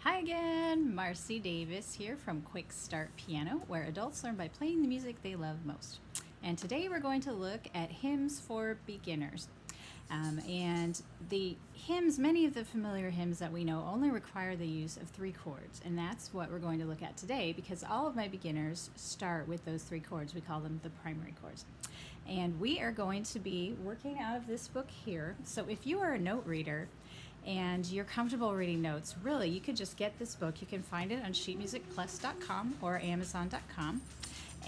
Hi again, Marcy Davis here from Quick Start Piano, where adults learn by playing the music they love most. And today we're going to look at hymns for beginners. And the hymns, many of the familiar hymns that we know only require the use of three chords. And that's what we're going to look at today because all of my beginners start with those three chords. We call them the primary chords. And we are going to be working out of this book here. So if you are a note reader, and you're comfortable reading notes, really, you could just get this book. You can find it on sheetmusicplus.com or amazon.com.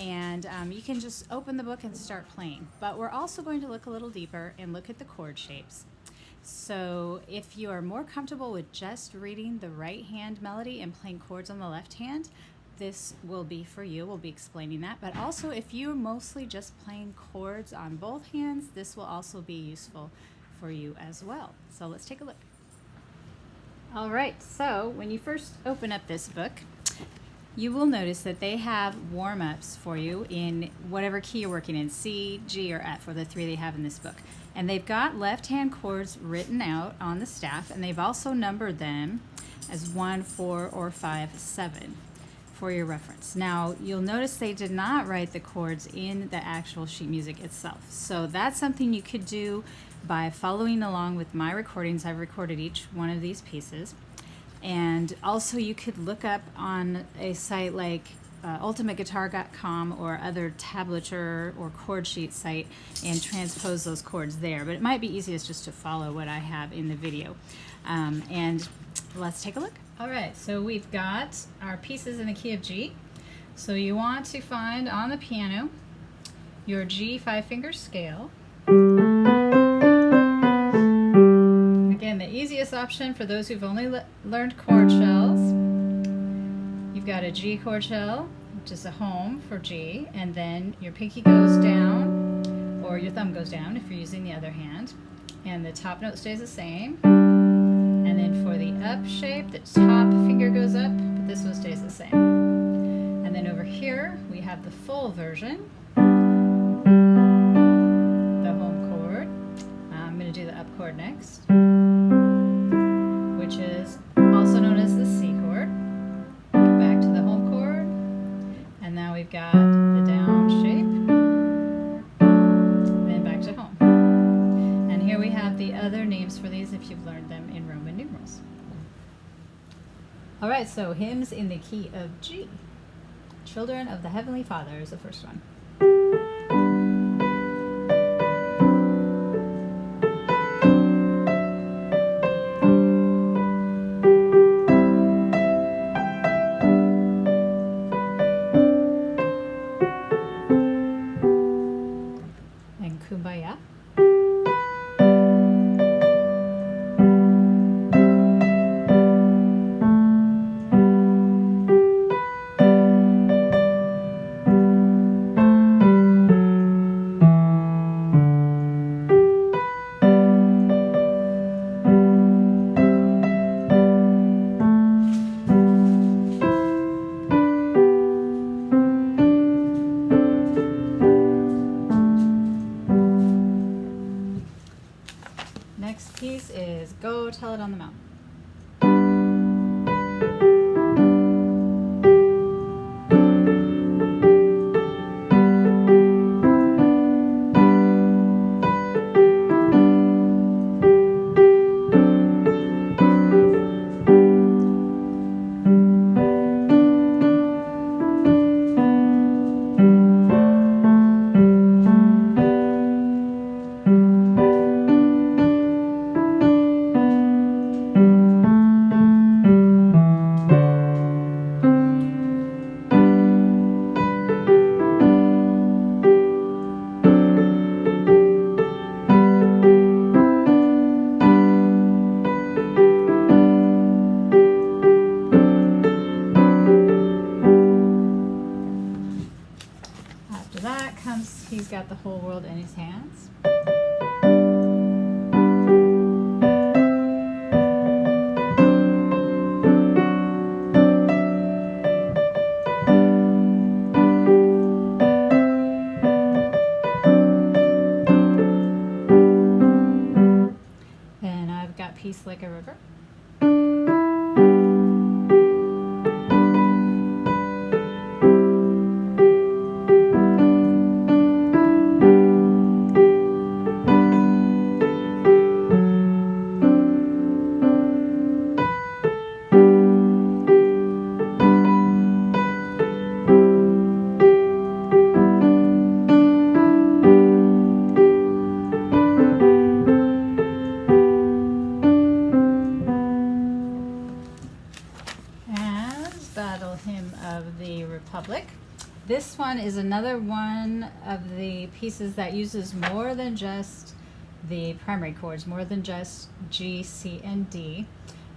And you can just open the book and start playing. But we're also going to look a little deeper and look at the chord shapes. So if you are more comfortable with just reading the right hand melody and playing chords on the left hand, this will be for you. We'll be explaining that. But also, if you're mostly just playing chords on both hands, this will also be useful for you as well. So let's take a look. All right, so when you first open up this book, you will notice that they have warm-ups for you in whatever key you're working in, C, G, or F, or the three they have in this book. And they've got left-hand chords written out on the staff, and they've also numbered them as 1, 4, or 5, 7 for your reference. Now, you'll notice they did not write the chords in the actual sheet music itself. So that's something you could do by following along with my recordings. I've recorded each one of these pieces. And also you could look up on a site like ultimateguitar.com or other tablature or chord sheet site and transpose those chords there. But it might be easiest just to follow what I have in the video. And let's take a look. All right, so we've got our pieces in the key of G. So you want to find on the piano your G 5-finger scale. Again, the easiest option for those who've only learned chord shells. You've got a G chord shell, which is a home for G, and then your pinky goes down, or your thumb goes down if you're using the other hand, and the top note stays the same. And then for the up shape, the top finger goes up, but this one stays the same. And then over here, we have the full version, the home chord. I'm going to do the up chord next, which is also known as the C chord. Back to the home chord, and now we've got the down shape, and back to home. And here we have the other names for these if you've learned them in Roman numerals. All right, so hymns in the key of G. Children of the Heavenly Father is the first one. And Kumbaya. Next piece is Go Tell It on the Mountain. After that comes, he's got the whole world in his hands. Then I've got Peace Like a River. of the Republic. This one is another one of the pieces that uses more than just the primary chords, more than just G, C, and D.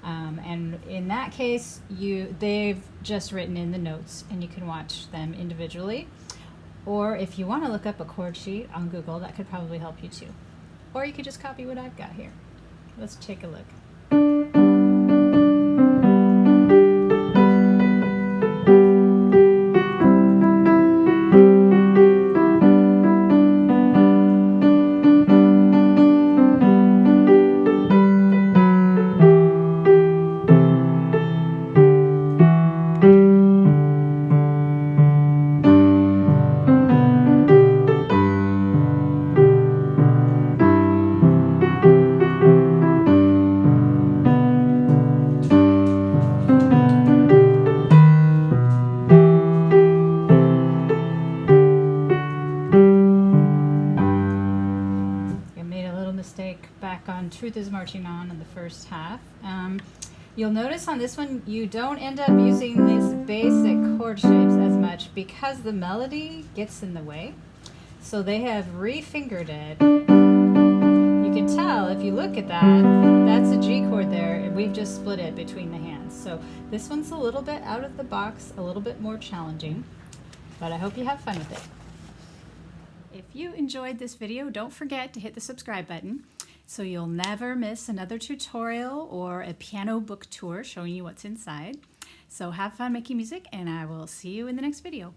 And in that case, they've just written in the notes and you can watch them individually. Or if you want to look up a chord sheet on Google, that could probably help you too. Or you could just copy what I've got here. Let's take a look. Mistake back on Truth is Marching On in the first half. You'll notice on this one you don't end up using these basic chord shapes as much because the melody gets in the way. So they have refingered it. You can tell if you look at that, that's a G chord there, and we've just split it between the hands. So this one's a little bit out of the box, a little bit more challenging, but I hope you have fun with it. If you enjoyed this video, don't forget to hit the subscribe button so you'll never miss another tutorial or a piano book tour showing you what's inside. So have fun making music, and I will see you in the next video.